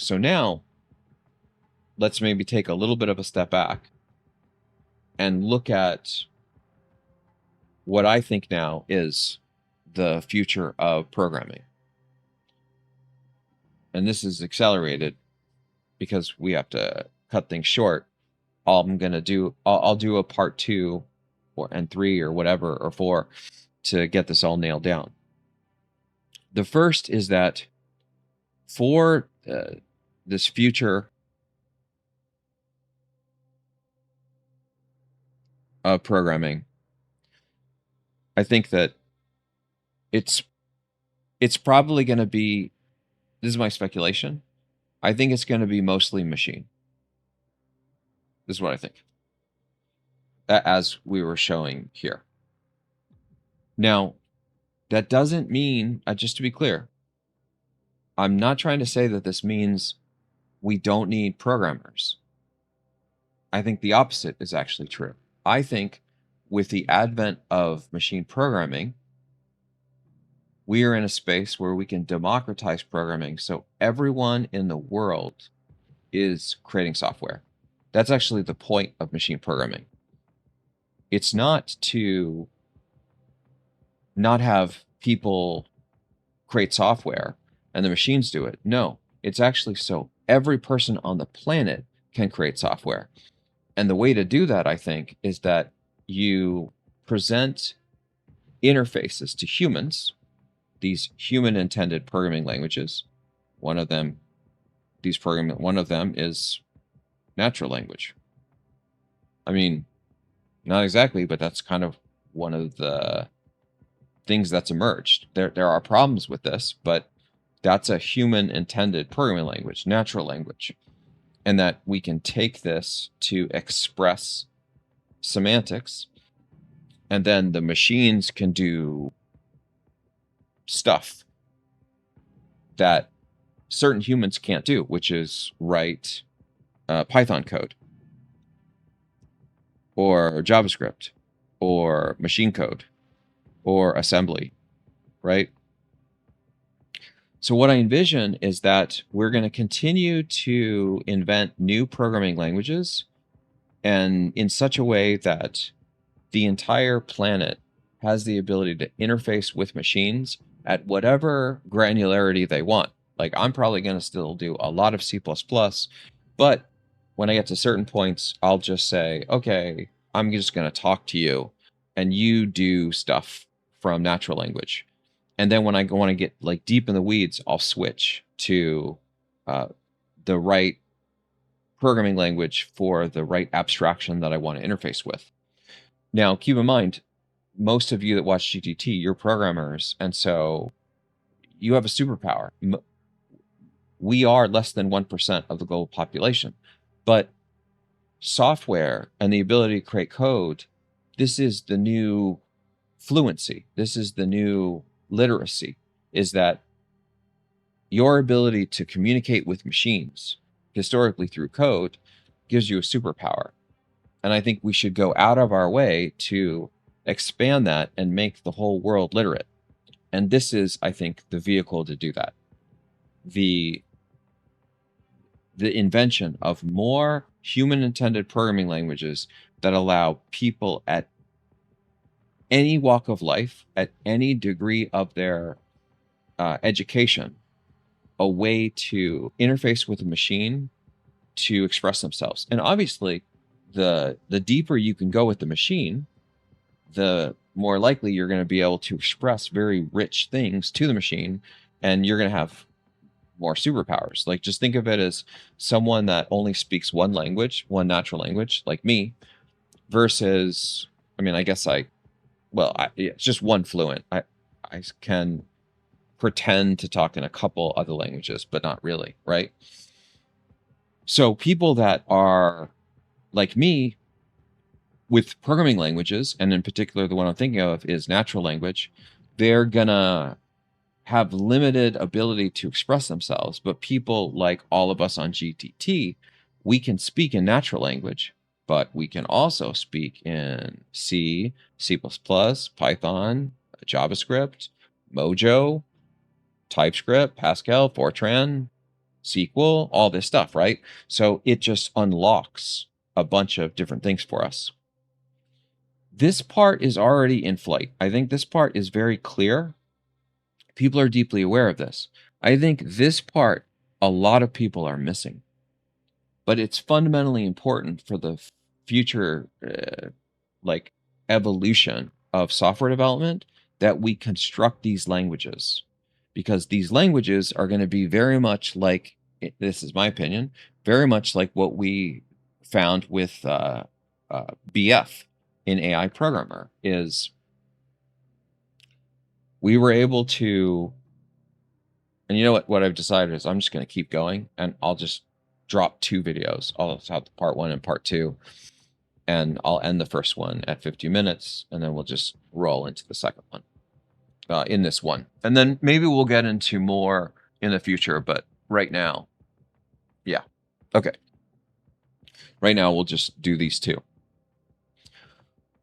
So now let's maybe take a little bit of a step back and look at what I think now is the future of programming. And this is accelerated because we have to cut things short. All I'm going to do, I'll do a part 2 and 3 or whatever, or 4 to get this all nailed down. The first is that for this future of programming, I think that it's probably going to be, this is my speculation, I think it's going to be mostly machine. This is what I think, as we were showing here. Now, that doesn't mean, just to be clear, I'm not trying to say that this means we don't need programmers. I think the opposite is actually true. I think with the advent of machine programming, we are in a space where we can democratize programming so everyone in the world is creating software. That's actually the point of machine programming. It's not to not have people create software and the machines do it. No, it's actually so every person on the planet can create software. And the way to do that, I think, is that you present interfaces to humans, these human-intended programming languages. One of them is natural language. I mean, not exactly, but that's kind of one of the things that's emerged. There are problems with this, but that's a human-intended programming language, natural language. And that we can take this to express semantics, and then the machines can do stuff that certain humans can't do, which is write Python code or JavaScript or machine code or assembly, right? So what I envision is that we're going to continue to invent new programming languages, and in such a way that the entire planet has the ability to interface with machines at whatever granularity they want. Like, I'm probably going to still do a lot of C++, but when I get to certain points, I'll just say, okay, I'm just going to talk to you and you do stuff from natural language. And then when I want to get like deep in the weeds, I'll switch to the right programming language for the right abstraction that I want to interface with. Now, keep in mind, most of you that watch GTT, you're programmers, and so you have a superpower. We are less than 1% of the global population, but software and the ability to create code, this is the new fluency. This is the new literacy, is that your ability to communicate with machines historically through code gives you a superpower. And I think we should go out of our way to expand that and make the whole world literate. And this is, I think, the vehicle to do that. The invention of more human-intended programming languages that allow people at any walk of life, at any degree of their education, a way to interface with a machine to express themselves. And obviously, the deeper you can go with the machine, the more likely you're going to be able to express very rich things to the machine, and you're going to have more superpowers. Like, just think of it as someone that only speaks one language, one natural language, like me, versus, I mean, I guess it's just one fluent. I can pretend to talk in a couple other languages, but not really, right? So people that are like me with programming languages, and in particular, the one I'm thinking of is natural language, they're gonna have limited ability to express themselves. But people like all of us on GTT, we can speak in natural language, but we can also speak in C, C++, Python, JavaScript, Mojo, TypeScript, Pascal, Fortran, SQL, all this stuff, right? So it just unlocks a bunch of different things for us. This part is already in flight. I think this part is very clear. People are deeply aware of this. I think this part, a lot of people are missing, but it's fundamentally important for the future, like evolution of software development, that we construct these languages, because these languages are going to be very much like, this is my opinion, very much like what we found with BF in AI Programmer. Is we were able to, and you know what I've decided is I'm just going to keep going, and I'll just drop 2 videos. I'll have part 1 and part 2, and I'll end the first one at 50 minutes, and then we'll just roll into the second one in this one. And then maybe we'll get into more in the future, but right now, yeah. Okay. Right now, we'll just do these 2.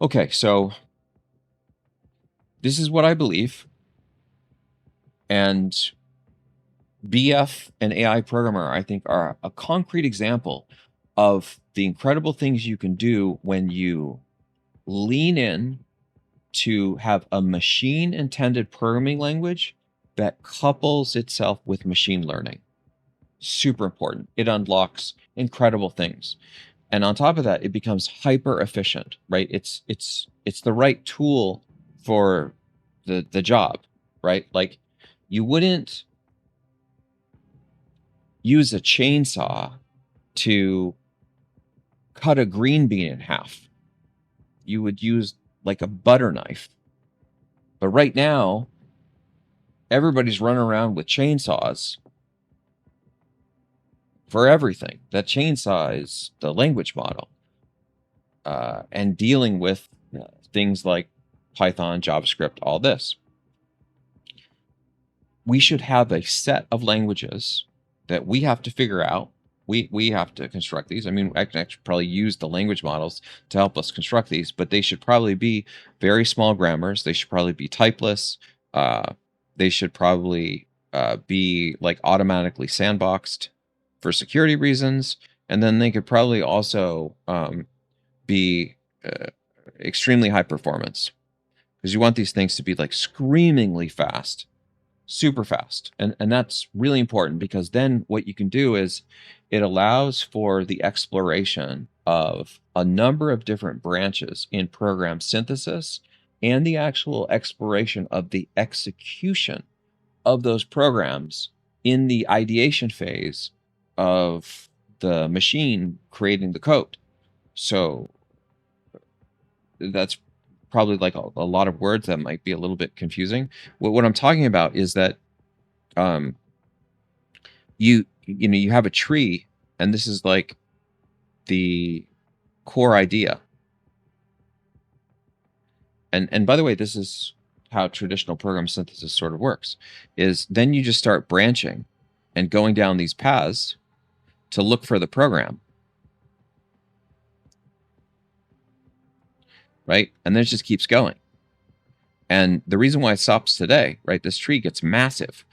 Okay, so this is what I believe. And BF and AI Programmer, I think, are a concrete example of the incredible things you can do when you lean in to have a machine-intended programming language that couples itself with machine learning. Super important. It unlocks incredible things. And on top of that, it becomes hyper efficient, right? It's the right tool for the job, right? Like, you wouldn't use a chainsaw to cut a green bean in half. You would use like a butter knife. But right now, everybody's running around with chainsaws for everything. That chainsaw is the language model, and dealing with things like Python, JavaScript, all this. We should have a set of languages that we have to figure out. We have to construct these. I mean, I can actually probably use the language models to help us construct these, but they should probably be very small grammars. They should probably be typeless. They should probably be like automatically sandboxed for security reasons. And then they could probably also be extremely high performance, because you want these things to be like screamingly fast, super fast. And that's really important, because then what you can do is it allows for the exploration of a number of different branches in program synthesis, and the actual exploration of the execution of those programs in the ideation phase of the machine creating the code. So that's probably like a lot of words that might be a little bit confusing. What I'm talking about is that you have a tree, and this is like the core idea. And by the way, this is how traditional program synthesis sort of works, is then you just start branching and going down these paths to look for the program, right? And then it just keeps going. And the reason why it stops today, right? This tree gets massive.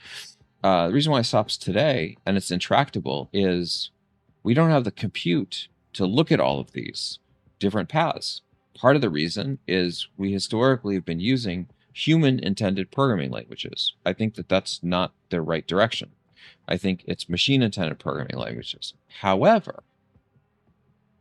The reason why it stops today and it's intractable is we don't have the compute to look at all of these different paths. Part of the reason is we historically have been using human-intended programming languages. I think that that's not the right direction. I think it's machine-intended programming languages. However,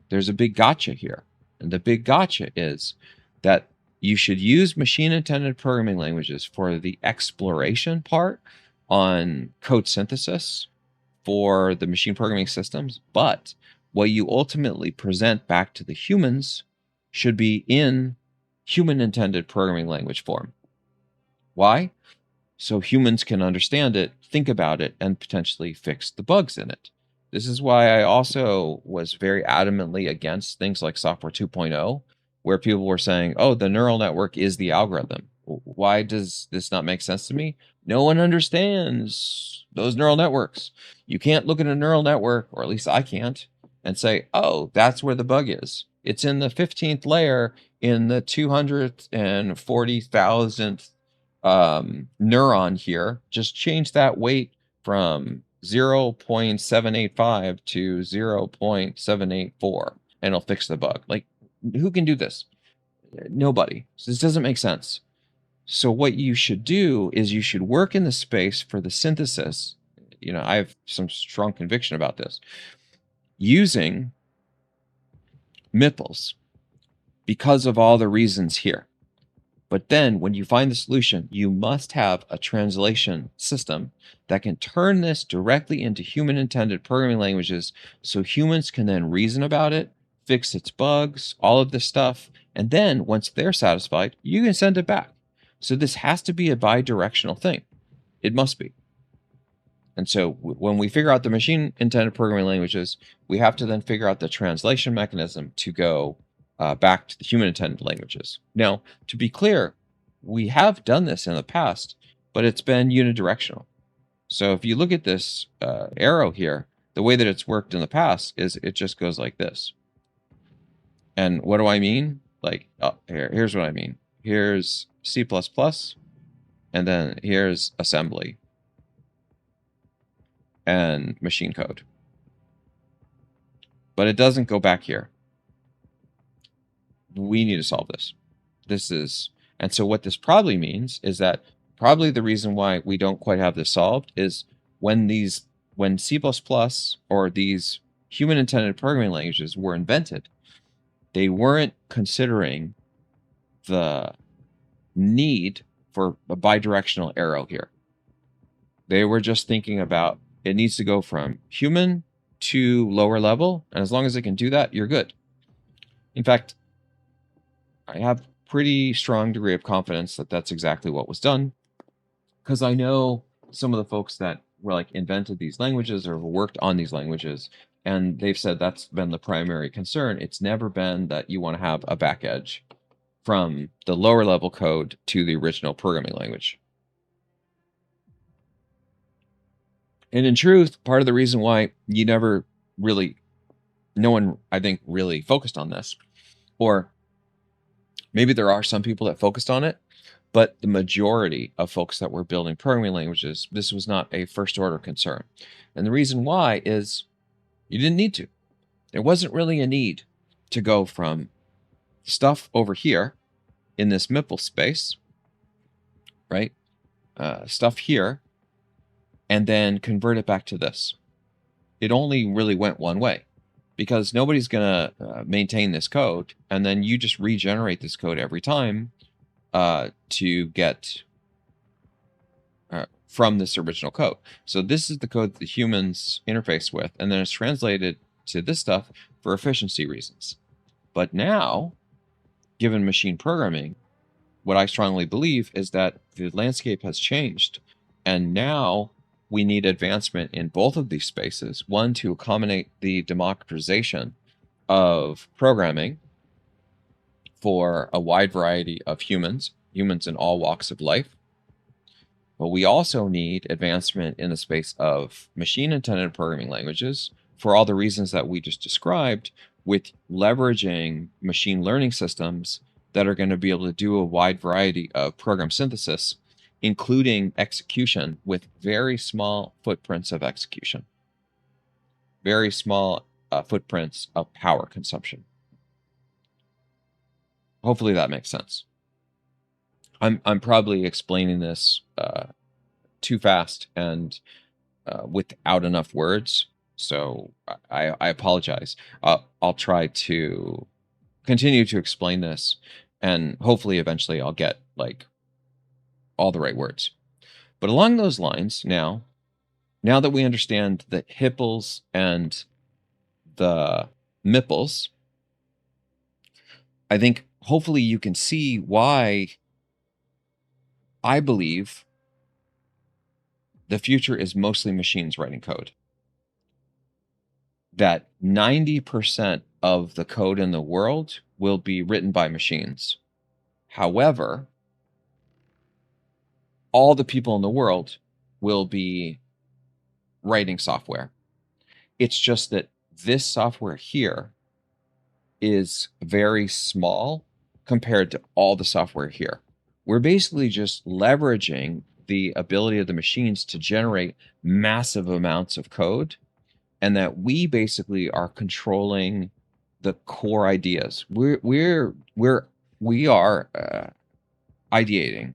there's a big gotcha here. And the big gotcha is that you should use machine-intended programming languages for the exploration part on code synthesis for the machine programming systems, but what you ultimately present back to the humans should be in human-intended programming language form. Why? So humans can understand it, think about it, and potentially fix the bugs in it. This is why I also was very adamantly against things like Software 2.0, where people were saying, oh, the neural network is the algorithm. Why does this not make sense to me? No one understands those neural networks. You can't look at a neural network, or at least I can't, and say, oh, that's where the bug is. It's in the 15th layer in the 240,000th neuron here. Just change that weight from 0.785 to 0.784 and it'll fix the bug. Like, who can do this? Nobody. So this doesn't make sense. So what you should do is you should work in the space for the synthesis. I have some strong conviction about this. Using MIPLs because of all the reasons here. But then when you find the solution, you must have a translation system that can turn this directly into human intended programming languages so humans can then reason about it, fix its bugs, all of this stuff. And then once they're satisfied, you can send it back. So this has to be a bi-directional thing. It must be. And so when we figure out the machine intended programming languages, we have to then figure out the translation mechanism to go back to the human intended languages. Now, to be clear, we have done this in the past, but it's been unidirectional. So if you look at this arrow here, the way that it's worked in the past is it just goes like this. And what do I mean? Like, here's what I mean. Here's C++, and then here's assembly and machine code. But it doesn't go back here. We need to solve this. And so what this probably means is that probably the reason why we don't quite have this solved is when C++ or these human intended programming languages were invented, they weren't considering the need for a bidirectional arrow here. They were just thinking about it needs to go from human to lower level, and as long as it can do that, you're good. In fact, I have pretty strong degree of confidence that that's exactly what was done, because I know some of the folks that were invented these languages or worked on these languages, and they've said that's been the primary concern. It's never been that you want to have a back edge from the lower level code to the original programming language. And in truth, part of the reason why no one, I think, really focused on this, or maybe there are some people that focused on it, but the majority of folks that were building programming languages, this was not a first order concern. And the reason why is you didn't need to. There wasn't really a need to go from stuff over here in this MIPL space, right? Stuff here, and then convert it back to this. It only really went one way, because nobody's going to maintain this code, and then you just regenerate this code every time to get from this original code. So this is the code that the humans interface with, and then it's translated to this stuff for efficiency reasons. But now, given machine programming, what I strongly believe is that the landscape has changed, and now we need advancement in both of these spaces. One, to accommodate the democratization of programming for a wide variety of humans in all walks of life. But we also need advancement in the space of machine-intended programming languages for all the reasons that we just described, with leveraging machine learning systems that are going to be able to do a wide variety of program synthesis, including execution with very small footprints of execution, very small footprints of power consumption. Hopefully that makes sense. I'm probably explaining this too fast and without enough words, so I apologize. I'll try to continue to explain this, and hopefully eventually I'll get all the right words. But along those lines, now that we understand the hipples and the mipples, I think hopefully you can see why I believe the future is mostly machines writing code. That 90% of the code in the world will be written by machines. However, all the people in the world will be writing software. It's just that this software here is very small compared to all the software here. We're basically just leveraging the ability of the machines to generate massive amounts of code, and that we basically are controlling the core ideas. We are ideating.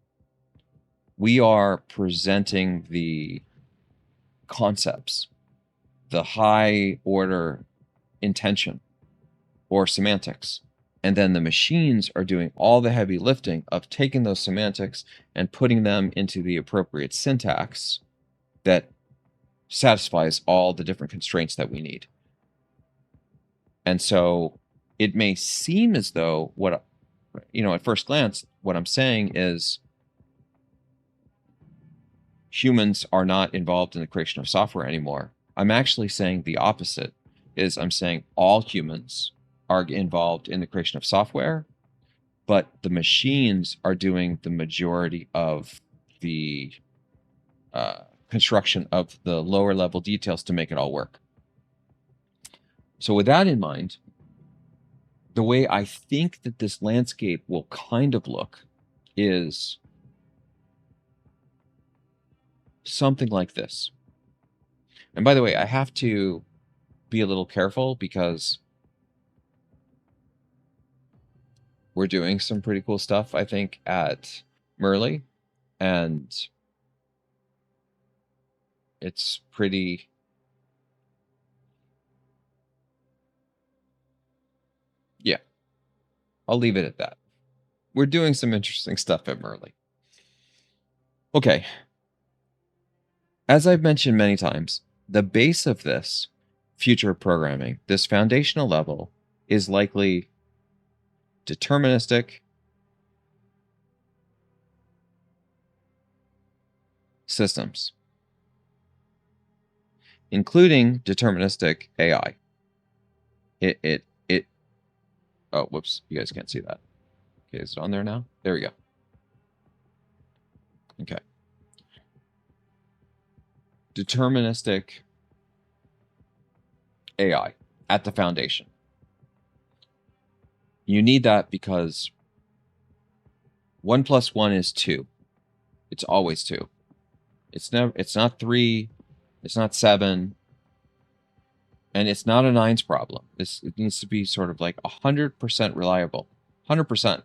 We are presenting the concepts, the high order intention or semantics. And then the machines are doing all the heavy lifting of taking those semantics and putting them into the appropriate syntax that satisfies all the different constraints that we need. And so it may seem as though at first glance, what I'm saying is humans are not involved in the creation of software anymore. I'm actually saying the opposite. I'm saying all humans are involved in the creation of software, but the machines are doing the majority of the construction of the lower level details to make it all work. So with that in mind, the way I think that this landscape will kind of look is something like this. And by the way, I have to be a little careful because we're doing some pretty cool stuff, I think, at Merly, and it's pretty... Yeah, I'll leave it at that. We're doing some interesting stuff at Merly. Okay. As I've mentioned many times, the base of this future programming, this foundational level, is likely deterministic systems, including deterministic AI. Oh, whoops, you guys can't see that. Okay, is it on there now? There we go. Okay. Deterministic AI at the foundation. You need that because 1 + 1 is 2. It's always 2. It's not 3. It's not 7. And it's not a nines problem. It needs to be sort of like 100% reliable. 100%.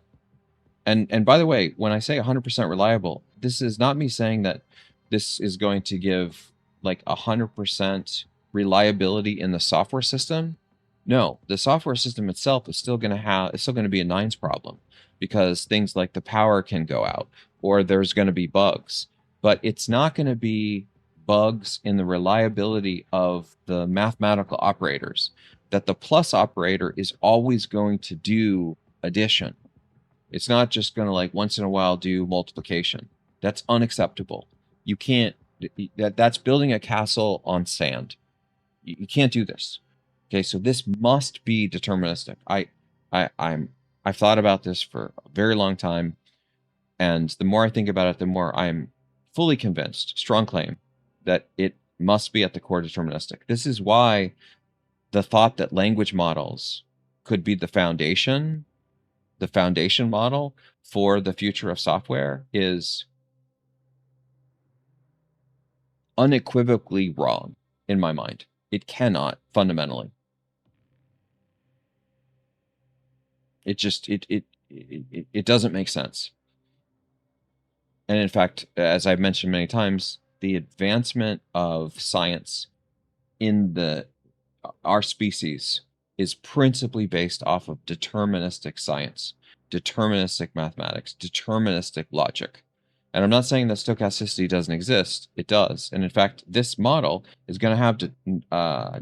And by the way, when I say 100% reliable, this is not me saying that this is going to give like 100% reliability in the software system. No, the software system itself is still going to be a nines problem, because things like the power can go out or there's going to be bugs, but it's not going to be bugs in the reliability of the mathematical operators, that the plus operator is always going to do addition. It's not just going to like once in a while do multiplication. That's unacceptable. You can't, that's building a castle on sand. You can't do this. Okay, so this must be deterministic. I've thought about this for a very long time, and the more I think about it, the more I'm fully convinced, strong claim, that it must be at the core deterministic. This is why the thought that language models could be the foundation model for the future of software is unequivocally wrong in my mind. It cannot fundamentally. It just it doesn't make sense. And in fact, as I've mentioned many times, the advancement of science in our species is principally based off of deterministic science, deterministic mathematics, deterministic logic. And I'm not saying that stochasticity doesn't exist. It does. And in fact, this model is going to have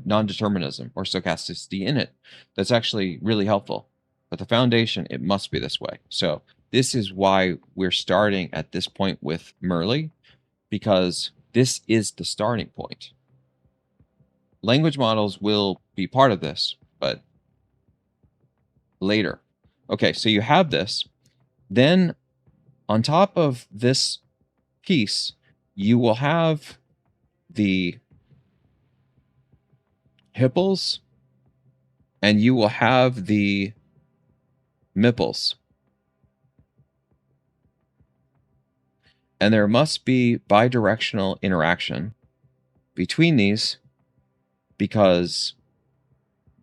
non-determinism or stochasticity in it. That's actually really helpful. But the foundation, it must be this way. So this is why we're starting at this point with Merly, because this is the starting point. Language models will be part of this, but later. Okay, so you have this. Then on top of this piece, you will have the hipples and you will have the mipples. And there must be bidirectional interaction between these, because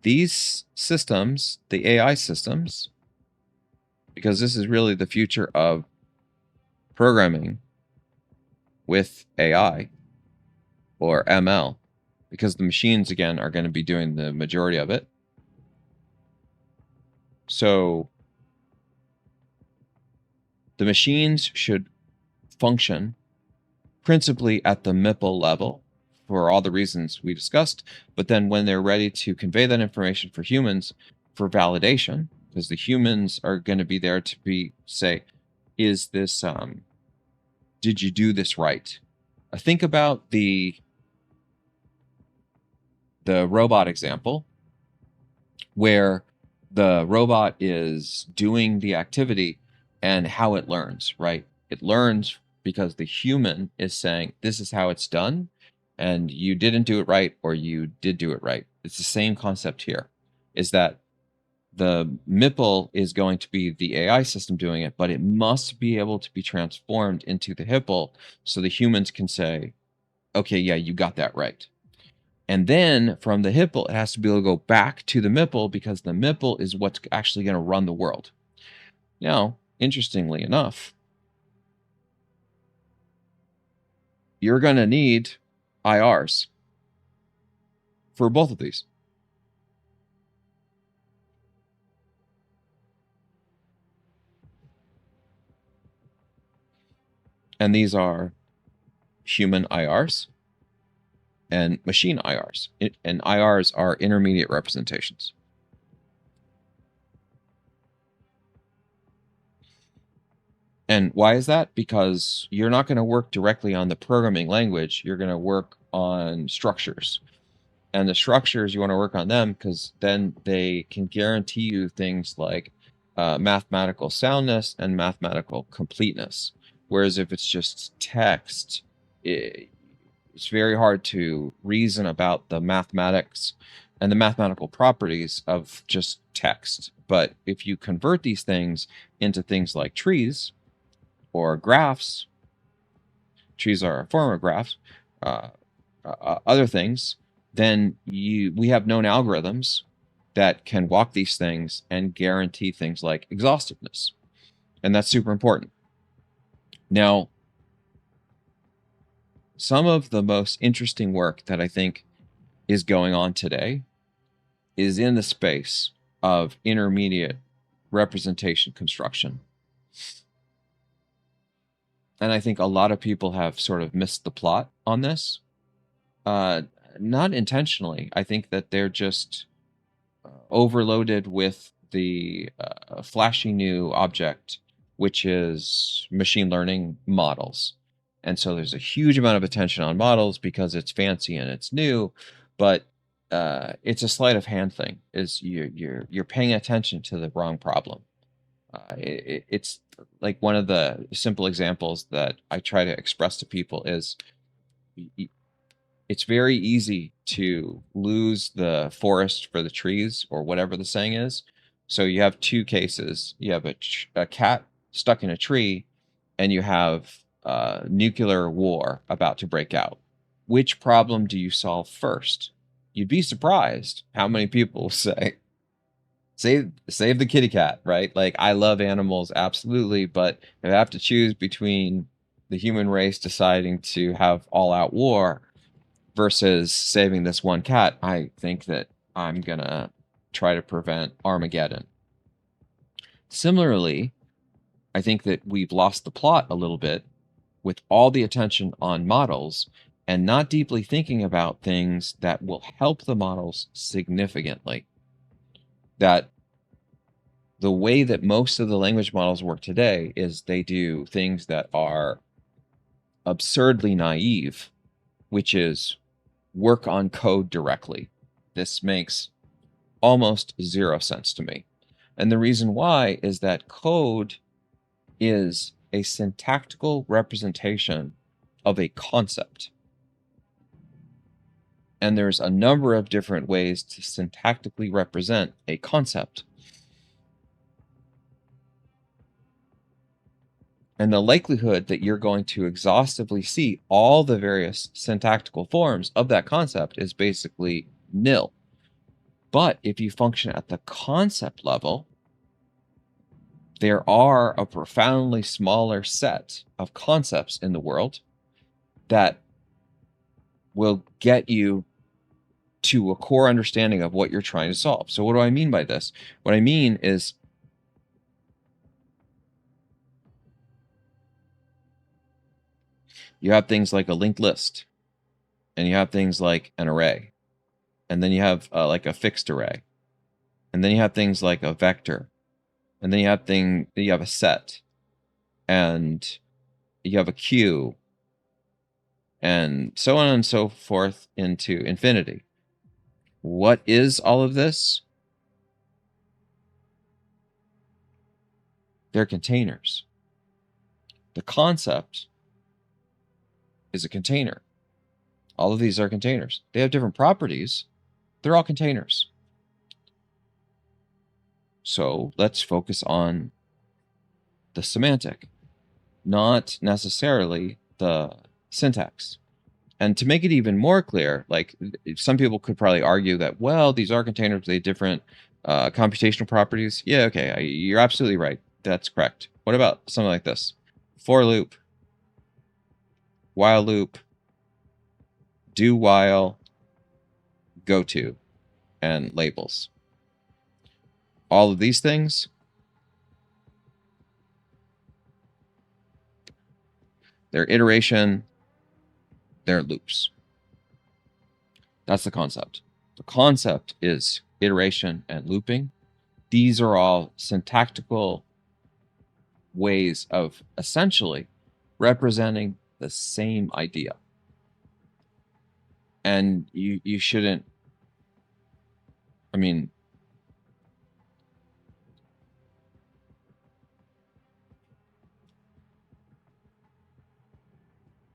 these systems, the AI systems, because this is really the future of programming with AI or ML, because the machines, again, are going to be doing the majority of it. So the machines should function principally at the MIPL level for all the reasons we discussed, but then when they're ready to convey that information for humans for validation, because the humans are going to be there to say, is this, did you do this right? Think about the robot example, where the robot is doing the activity and how it learns, right? It learns because the human is saying, this is how it's done, and you didn't do it right, or you did do it right. It's the same concept here, is that the MIPL is going to be the AI system doing it, but it must be able to be transformed into the HIPL so the humans can say, okay, yeah, you got that right. And then from the HIPL, it has to be able to go back to the MIPL, because the MIPL is what's actually going to run the world. Now, interestingly enough, you're going to need IRs for both of these. And these are human IRs and machine IRs. And IRs are intermediate representations. And why is that? Because you're not going to work directly on the programming language. You're going to work on structures. And the structures, you want to work on them because then they can guarantee you things like mathematical soundness and mathematical completeness. Whereas if it's just text, it's very hard to reason about the mathematics and the mathematical properties of just text. But if you convert these things into things like trees or graphs, trees are a form of graphs, other things, then we have known algorithms that can walk these things and guarantee things like exhaustiveness. And that's super important. Now, some of the most interesting work that I think is going on today is in the space of intermediate representation construction. And I think a lot of people have sort of missed the plot on this. Not intentionally. I think that they're just overloaded with the flashy new object, which is machine learning models. And so there's a huge amount of attention on models because it's fancy and it's new, but it's a sleight of hand thing. Is you're paying attention to the wrong problem. It's like one of the simple examples that I try to express to people is it's very easy to lose the forest for the trees, or whatever the saying is. So you have two cases. You have a cat stuck in a tree, and you have nuclear war about to break out. Which problem do you solve first? You'd be surprised how many people say, save the kitty cat, right? Like, I love animals, absolutely, but if I have to choose between the human race deciding to have all-out war versus saving this one cat, I think that I'm gonna try to prevent Armageddon. Similarly, I think that we've lost the plot a little bit with all the attention on models and not deeply thinking about things that will help the models significantly. That the way that most of the language models work today is they do things that are absurdly naive, which is work on code directly. This makes almost zero sense to me. And the reason why is that code is a syntactical representation of a concept. And there's a number of different ways to syntactically represent a concept. And the likelihood that you're going to exhaustively see all the various syntactical forms of that concept is basically nil. But if you function at the concept level, there are a profoundly smaller set of concepts in the world that will get you to a core understanding of what you're trying to solve. So what do I mean by this? What I mean is you have things like a linked list, and you have things like an array, and then you have like a fixed array, and then you have things like a vector, and then you have a set, and you have a queue, and so on and so forth into infinity. What is all of this? They're containers. The concept is a container. All of these are containers. They have different properties. They're all containers. So let's focus on the semantic, not necessarily the syntax. And to make it even more clear, like some people could probably argue that, well, these are containers, they have different computational properties. Yeah, okay, you're absolutely right. That's correct. What about something like this? For loop, while loop, do while, go to, and labels. All of these things, they're iteration, they're loops. That's the concept. The concept is iteration and looping. These are all syntactical ways of essentially representing the same idea. And you shouldn't, I mean,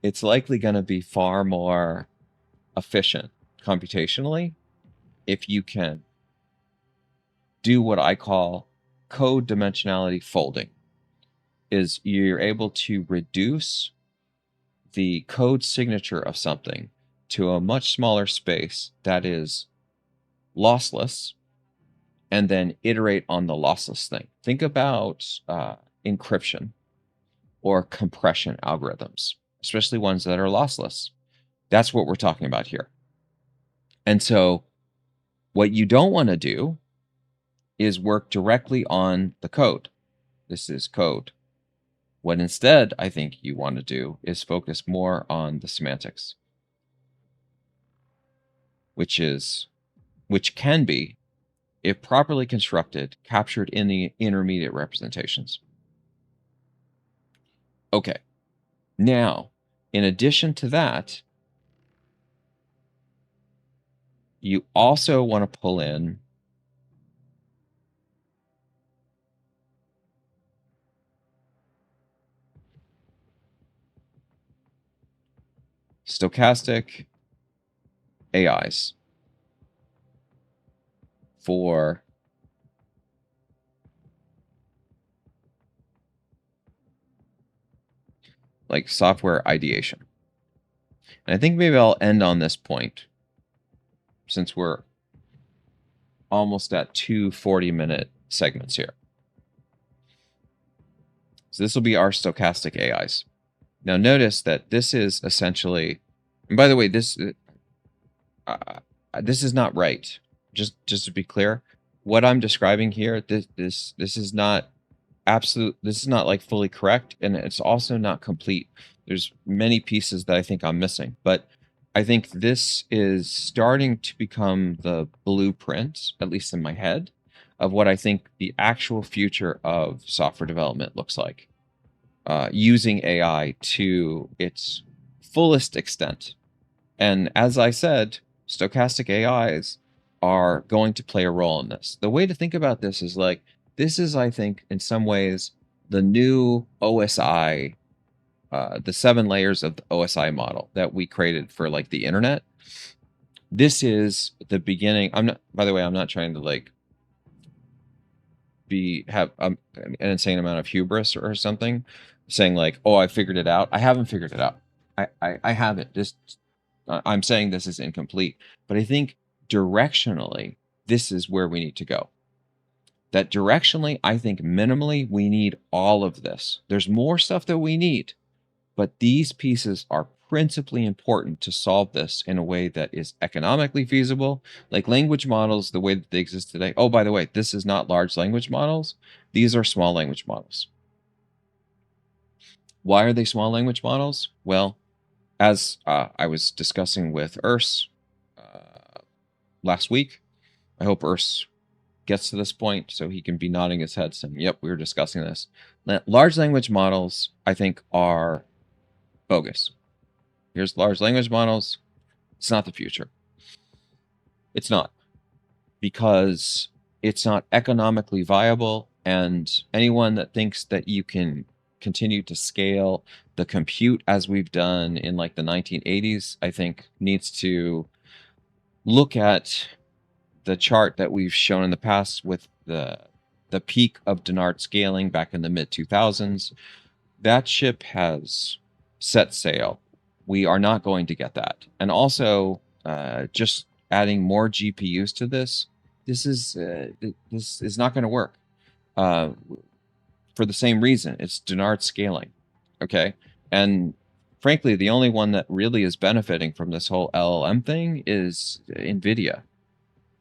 it's likely going to be far more efficient computationally if you can do what I call code dimensionality folding. Is you're able to reduce the code signature of something to a much smaller space that is lossless, and then iterate on the lossless thing. Think about encryption or compression algorithms, especially ones that are lossless. That's what we're talking about here. And so what you don't want to do is work directly on the code. This is code. What instead I think you want to do is focus more on the semantics, which can be, if properly constructed, captured in the intermediate representations. Okay, now, in addition to that, you also want to pull in stochastic AIs for like software ideation. And I think maybe I'll end on this point since we're almost at 2 40-minute segments here. So this will be our stochastic AIs. Now notice that this is essentially, and by the way, this is not right. Just to be clear, what I'm describing here, this is not absolute. This is not like fully correct, and it's also not complete. There's many pieces that I think I'm missing, but I think this is starting to become the blueprint, at least in my head, of what I think the actual future of software development looks like, using AI to its fullest extent. And as I said, stochastic AIs are going to play a role in this. The way to think about this is like, this is, I think, in some ways, the new OSI, the 7 layers of the OSI model that we created for like the internet. This is the beginning. By the way, I'm not trying to like have an insane amount of hubris or something. saying like, oh, I figured it out. I haven't figured it out. I haven't. I'm saying this is incomplete, but I think directionally, this is where we need to go. That directionally, I think minimally, we need all of this. There's more stuff that we need, but these pieces are principally important to solve this in a way that is economically feasible. Like language models, the way that they exist today. Oh, by the way, this is not large language models. These are small language models. Why are they small language models? Well, as I was discussing with Urs last week, I hope Urs gets to this point so he can be nodding his head saying, yep, we were discussing this. Large language models, I think, are bogus. Here's large language models. It's not the future. It's not, because it's not economically viable. And anyone that thinks that you can continue to scale the compute as we've done in like the 1980s, I think needs to look at the chart that we've shown in the past with the peak of Dennard scaling back in the mid 2000s. That ship has set sail. We are not going to get that. And also, just adding more GPUs to this is not going to work. For the same reason, it's Dennard scaling. Okay, and frankly, the only one that really is benefiting from this whole LLM thing is NVIDIA.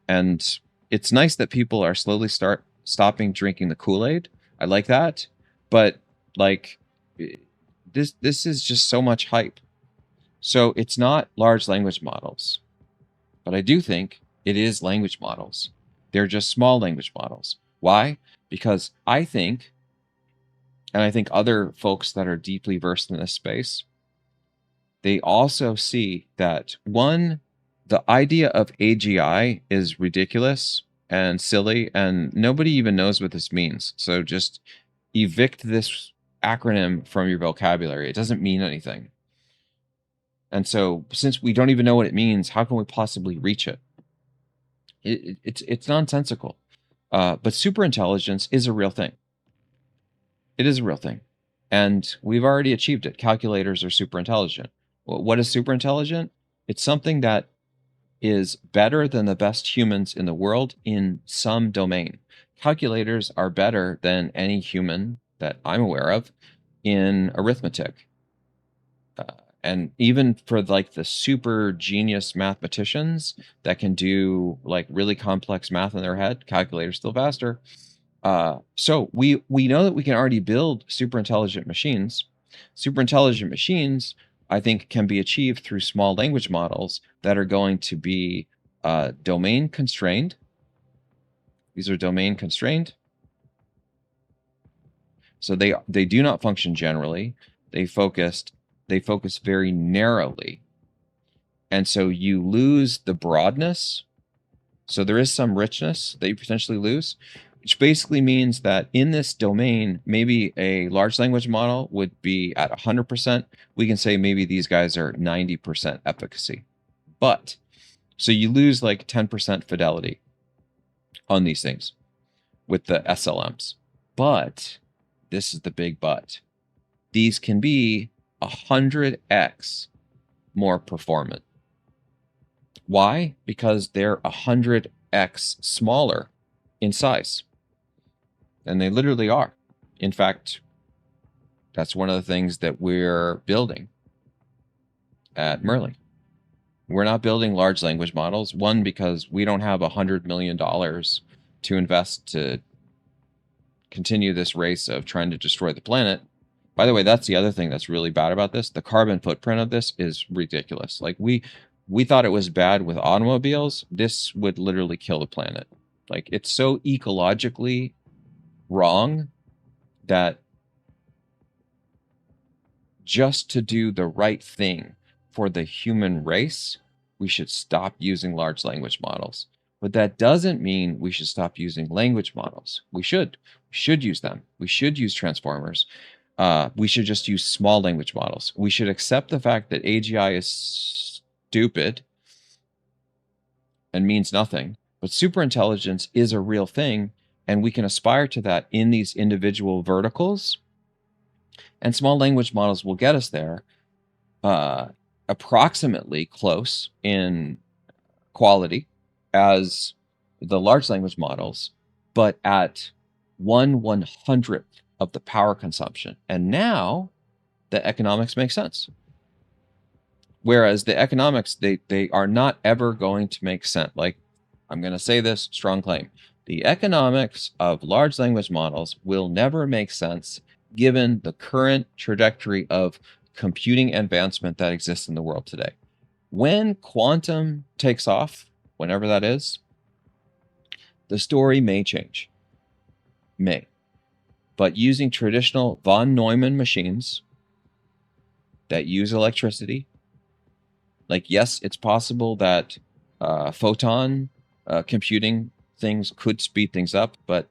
And it's nice that people are slowly stopping drinking the Kool-Aid. I like that, but like this is just so much hype. So it's not large language models, but I do think it is language models. They're just small language models. Why? Because I think, and I think other folks that are deeply versed in this space, they also see that one, the idea of AGI is ridiculous and silly, and nobody even knows what this means. So just evict this acronym from your vocabulary. It doesn't mean anything. And so since we don't even know what it means, how can we possibly reach it? It's nonsensical. But superintelligence is a real thing. It is a real thing. And we've already achieved it. Calculators are super intelligent. Well, what is super intelligent? It's something that is better than the best humans in the world in some domain. Calculators are better than any human that I'm aware of in arithmetic. And even for like the super genius mathematicians that can do like really complex math in their head, calculators still faster. So we know that we can already build super intelligent machines. Super intelligent machines, I think, can be achieved through small language models that are going to be domain constrained. These are domain constrained. So they do not function generally. They focus very narrowly. And so you lose the broadness. So there is some richness that you potentially lose, which basically means that in this domain, maybe a large language model would be at 100%. We can say maybe these guys are 90% efficacy. But so you lose like 10% fidelity on these things with the SLMs. But this is the big but. These can be 100x more performant. Why? Because they're 100x smaller in size. And they literally are. In fact, that's one of the things that we're building at Merlin. We're not building large language models. One, because we don't have $100 million to invest to continue this race of trying to destroy the planet. By the way, that's the other thing that's really bad about this. The carbon footprint of this is ridiculous. Like we thought it was bad with automobiles. This would literally kill the planet. Like it's so ecologically wrong that just to do the right thing for the human race, we should stop using large language models. But that doesn't mean we should stop using language models. We should use them. We should use transformers. We should just use small language models. We should accept the fact that AGI is stupid and means nothing, but superintelligence is a real thing, and we can aspire to that in these individual verticals. And small language models will get us there, approximately close in quality as the large language models, but at 1/100th of the power consumption. And now the economics make sense. Whereas the economics, they are not ever going to make sense. Like, I'm going to say this, strong claim. The economics of large language models will never make sense given the current trajectory of computing advancement that exists in the world today. When quantum takes off, whenever that is, the story may change. May. But using traditional von Neumann machines that use electricity, like, yes, it's possible that photon computing things could speed things up, but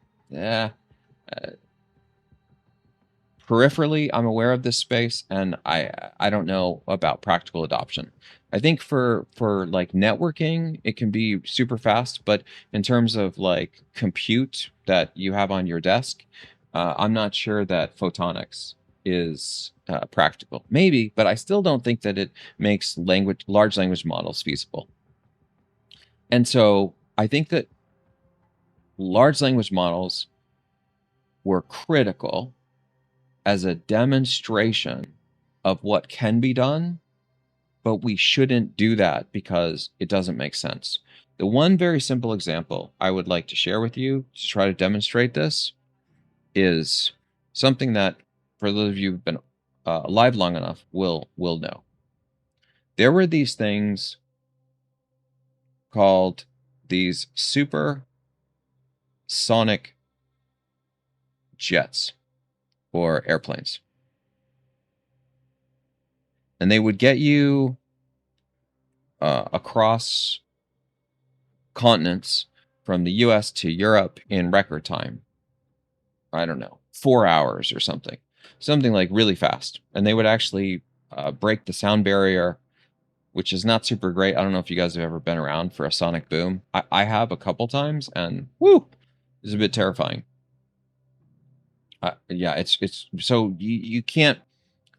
peripherally, I'm aware of this space, and I don't know about practical adoption. I think for like networking, it can be super fast, but in terms of like compute that you have on your desk, I'm not sure that photonics is practical. Maybe, but I still don't think that it makes large language models feasible. And so I think that large language models were critical as a demonstration of what can be done, but we shouldn't do that because it doesn't make sense. The one very simple example I would like to share with you to try to demonstrate this is something that, for those of you who've been alive long enough, will know. There were these things called these supersonic jets or airplanes. And they would get you across continents from the US to Europe in record time. I don't know, 4 hours or something like really fast. And they would actually break the sound barrier, which is not super great. I don't know if you guys have ever been around for a sonic boom. I have a couple times, and whoo, it's a bit terrifying. Yeah, it's so you can't.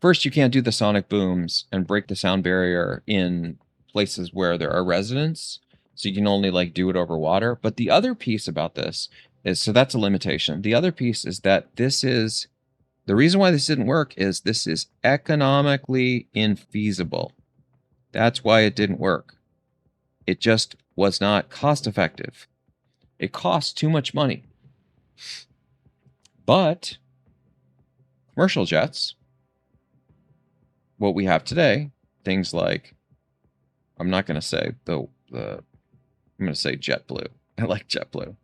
First, you can't do the sonic booms and break the sound barrier in places where there are residents. So you can only like do it over water. But the other piece about this is, so that's a limitation. The other piece is that the reason why this didn't work is this is economically infeasible. That's why it didn't work. It just was not cost effective. It costs too much money. But commercial jets, what we have today, things like, I'm not going to say I'm going to say JetBlue. I like JetBlue.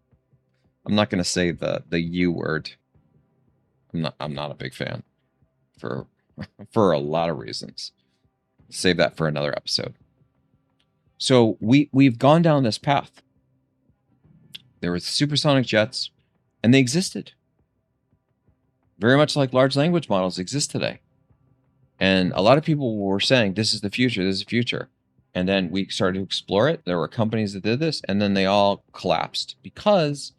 I'm not going to say the U word. I'm not a big fan for a lot of reasons. Save that for another episode. So we've gone down this path. There were supersonic jets, and they existed. Very much like large language models exist today. And a lot of people were saying, this is the future, this is the future. And then we started to explore it. There were companies that did this, and then they all collapsed because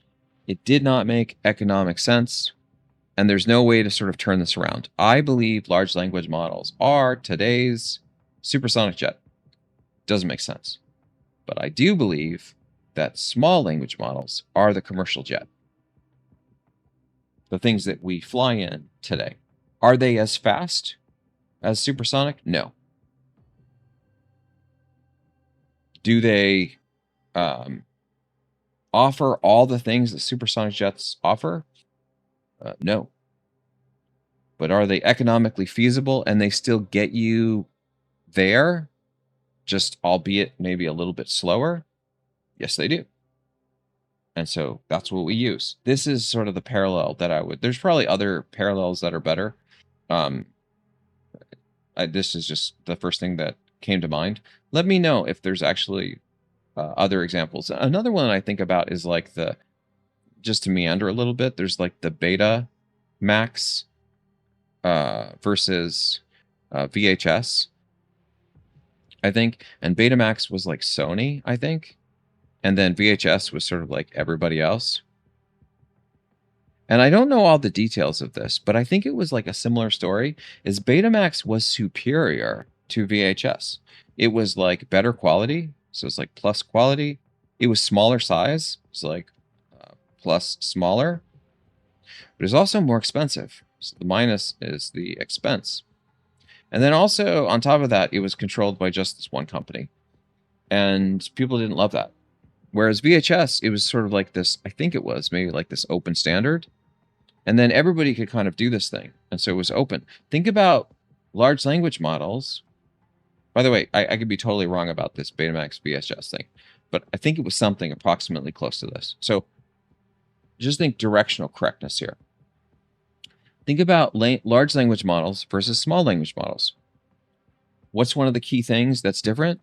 it did not make economic sense. And there's no way to sort of turn this around. I believe large language models are today's supersonic jet. Doesn't make sense. But I do believe that small language models are the commercial jet. The things that we fly in today. Are they as fast as supersonic? No. Do they offer all the things that supersonic jets offer? No. But are they economically feasible and they still get you there, just albeit maybe a little bit slower? Yes, they do. And so that's what we use. This is sort of the parallel that there's probably other parallels that are better. This is just the first thing that came to mind. Let me know if there's actually other examples. Another one I think about is like just to meander a little bit, there's like the Betamax versus VHS, I think. And Betamax was like Sony, I think. And then VHS was sort of like everybody else. and I don't know all the details of this, but I think it was like a similar story, is Betamax was superior to VHS. It was like better quality, so it's like plus quality. It was smaller size, it's like plus smaller, but it's also more expensive. So the minus is the expense. And then also on top of that, it was controlled by just this one company. And people didn't love that. Whereas VHS, it was sort of like this, I think it was maybe like this open standard. And then everybody could kind of do this thing. And so it was open. Think about large language models. By the way, I could be totally wrong about this Betamax VHS thing, but I think it was something approximately close to this. So just think directional correctness here. Think about large language models versus small language models. What's one of the key things that's different?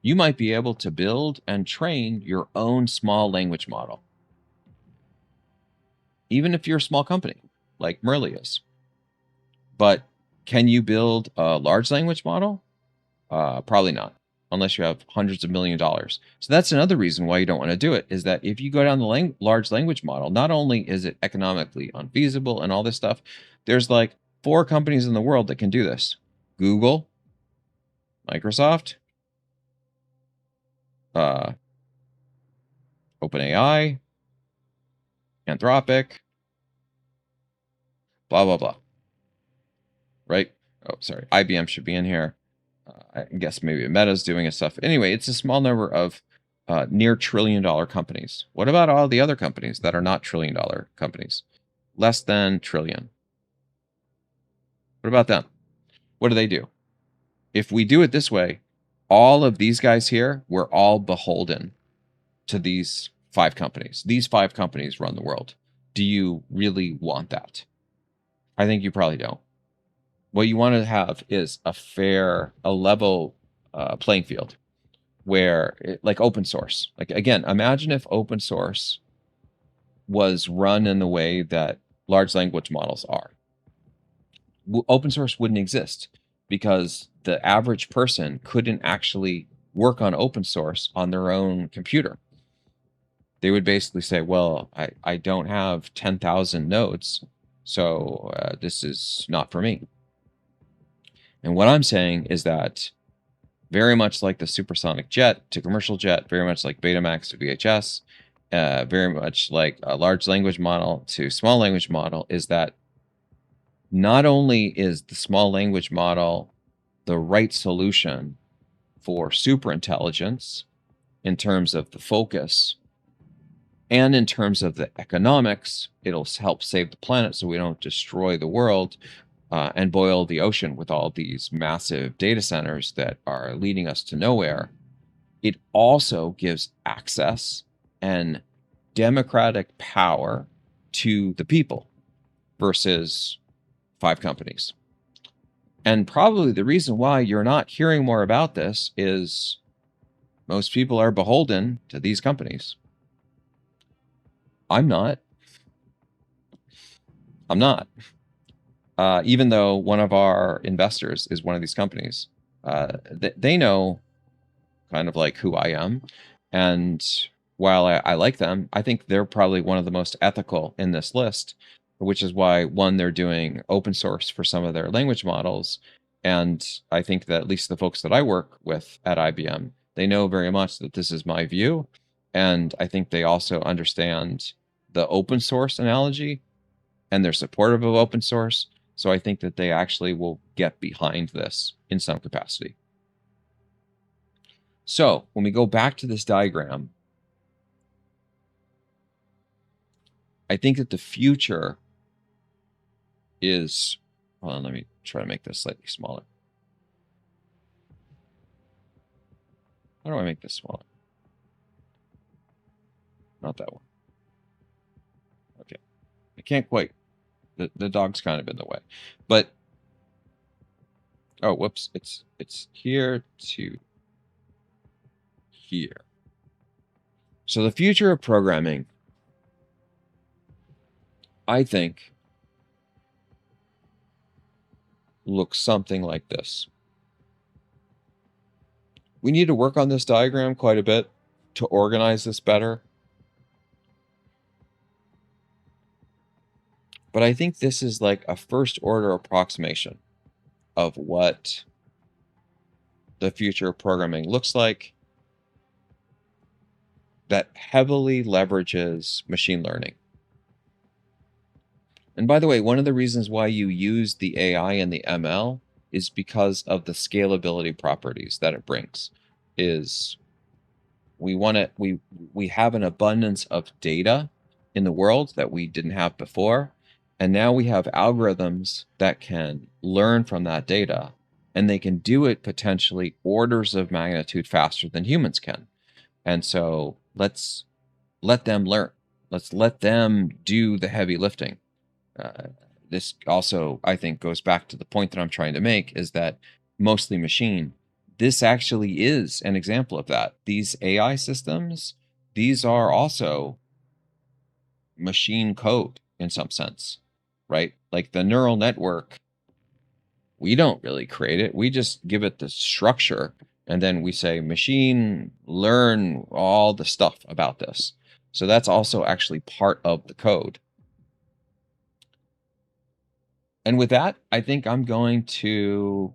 You might be able to build and train your own small language model, even if you're a small company like Merli is. But can you build a large language model? Probably not, unless you have hundreds of $1 million. So that's another reason why you don't want to do it, is that if you go down the large language model, not only is it economically unfeasible and all this stuff, there's like 4 companies in the world that can do this. Google, Microsoft, OpenAI, Anthropic, blah, blah, blah. Right? Oh, sorry. IBM should be in here. I guess maybe Meta's doing its stuff. Anyway, it's a small number of near $1 trillion companies. What about all the other companies that are not $1 trillion companies? Less than trillion. What about them? What do they do? If we do it this way, all of these guys here, we're all beholden to these 5 companies. These 5 companies run the world. Do you really want that? I think you probably don't. What you want to have is a level playing field where, like open source. Like, again, imagine if open source was run in the way that large language models are. Open source wouldn't exist because the average person couldn't actually work on open source on their own computer. They would basically say, well, I don't have 10,000 nodes, so this is not for me. And what I'm saying is that very much like the supersonic jet to commercial jet, very much like Betamax to VHS, very much like a large language model to small language model, is that not only is the small language model the right solution for superintelligence in terms of the focus and in terms of the economics, it'll help save the planet so we don't destroy the world and boil the ocean with all these massive data centers that are leading us to nowhere. It also gives access and democratic power to the people versus 5 companies. And probably the reason why you're not hearing more about this is most people are beholden to these companies. I'm not. Even though one of our investors is one of these companies, they know kind of like who I am. And while I like them, I think they're probably one of the most ethical in this list, which is why, one, they're doing open source for some of their language models. And I think that at least the folks that I work with at IBM, they know very much that this is my view. And I think they also understand the open source analogy and they're supportive of open source. So I think that they actually will get behind this in some capacity. So when we go back to this diagram, I think that the future is, hold on, let me try to make this slightly smaller. How do I make this smaller? Not that one. Okay. I can't quite, the dog's kind of in the way, but, oh, whoops, it's here to here. So the future of programming, I think, looks something like this. We need to work on this diagram quite a bit to organize this better. But I think this is like a first order approximation of what the future of programming looks like that heavily leverages machine learning. And by the way, one of the reasons why you use the AI and the ML is because of the scalability properties that it brings. Is we have an abundance of data in the world that we didn't have before, and now we have algorithms that can learn from that data, and they can do it potentially orders of magnitude faster than humans can. And so let's let them learn. Let's let them do the heavy lifting. This also, I think, goes back to the point that I'm trying to make, is that mostly machine. This actually is an example of that. These AI systems, these are also machine code in some sense, right? Like the neural network, we don't really create it. We just give it the structure, and then we say, machine, learn all the stuff about this. So that's also actually part of the code. And with that, I think I'm going to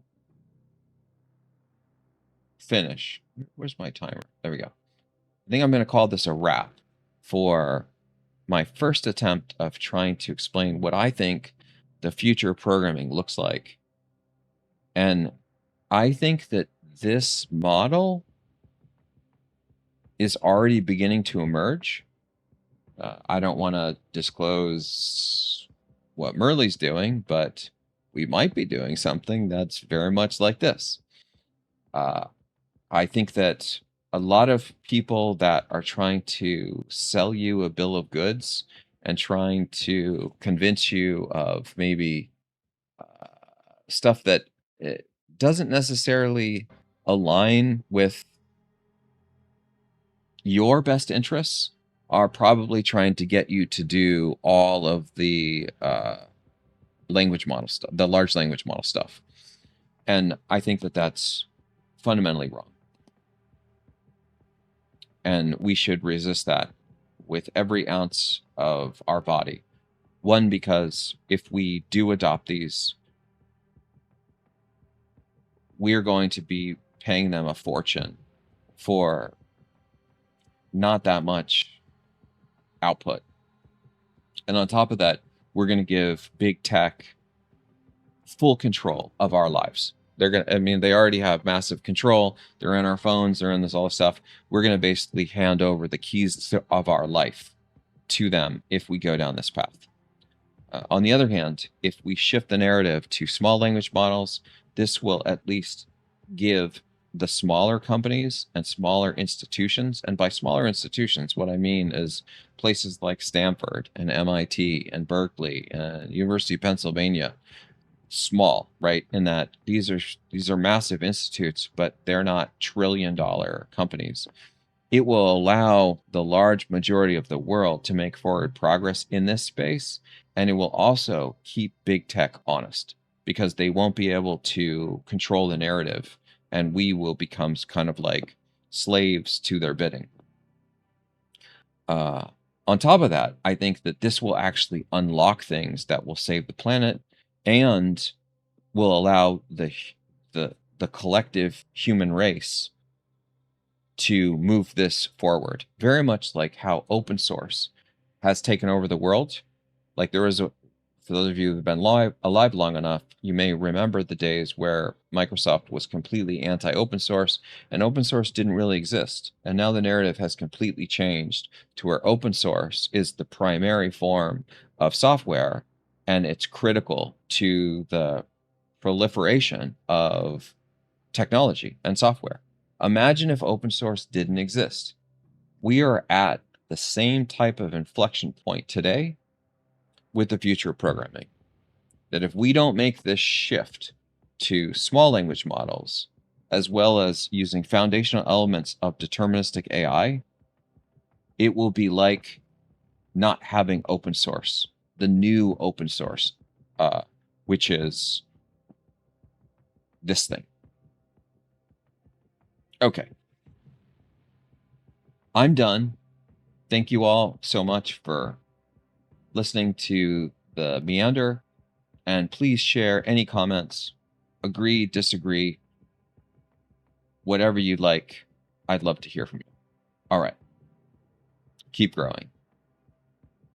finish. Where's my timer? There we go. I think I'm going to call this a wrap for my first attempt of trying to explain what I think the future of programming looks like. And I think that this model is already beginning to emerge. I don't want to disclose what Merle's doing, but we might be doing something that's very much like this. I think that a lot of people that are trying to sell you a bill of goods and trying to convince you of maybe stuff that doesn't necessarily align with your best interests are probably trying to get you to do all of the language model stuff, the large language model stuff. And I think that that's fundamentally wrong. And we should resist that with every ounce of our body. One, because if we do adopt these, we're going to be paying them a fortune for not that much output. And on top of that, we're going to give big tech full control of our lives. They're going to, I mean, they already have massive control. They're in our phones, they're in this all this stuff. We're going to basically hand over the keys of our life to them if we go down this path. On the other hand, if we shift the narrative to small language models, this will at least give the smaller companies and smaller institutions, and by smaller institutions, what I mean is places like Stanford and MIT and Berkeley and University of Pennsylvania, small, right? In that these are massive institutes, but they're not trillion-dollar companies. It will allow the large majority of the world to make forward progress in this space, and it will also keep big tech honest, because they won't be able to control the narrative, and we will become kind of like slaves to their bidding. On top of that, I think that this will actually unlock things that will save the planet and will allow the collective human race to move this forward, very much like how open source has taken over the world. Like there was for those of you who've been alive long enough, you may remember the days where Microsoft was completely anti-open source, and open source didn't really exist. And now the narrative has completely changed to where open source is the primary form of software, and it's critical to the proliferation of technology and software. Imagine if open source didn't exist. We are at the same type of inflection point today with the future of programming. That if we don't make this shift to small language models, as well as using foundational elements of deterministic AI, it will be like not having open source, the new open source, which is this thing. Okay. I'm done. Thank you all so much for listening to the meander, and please share any comments, agree, disagree, whatever you'd like. I'd love to hear from you. All right. Keep growing.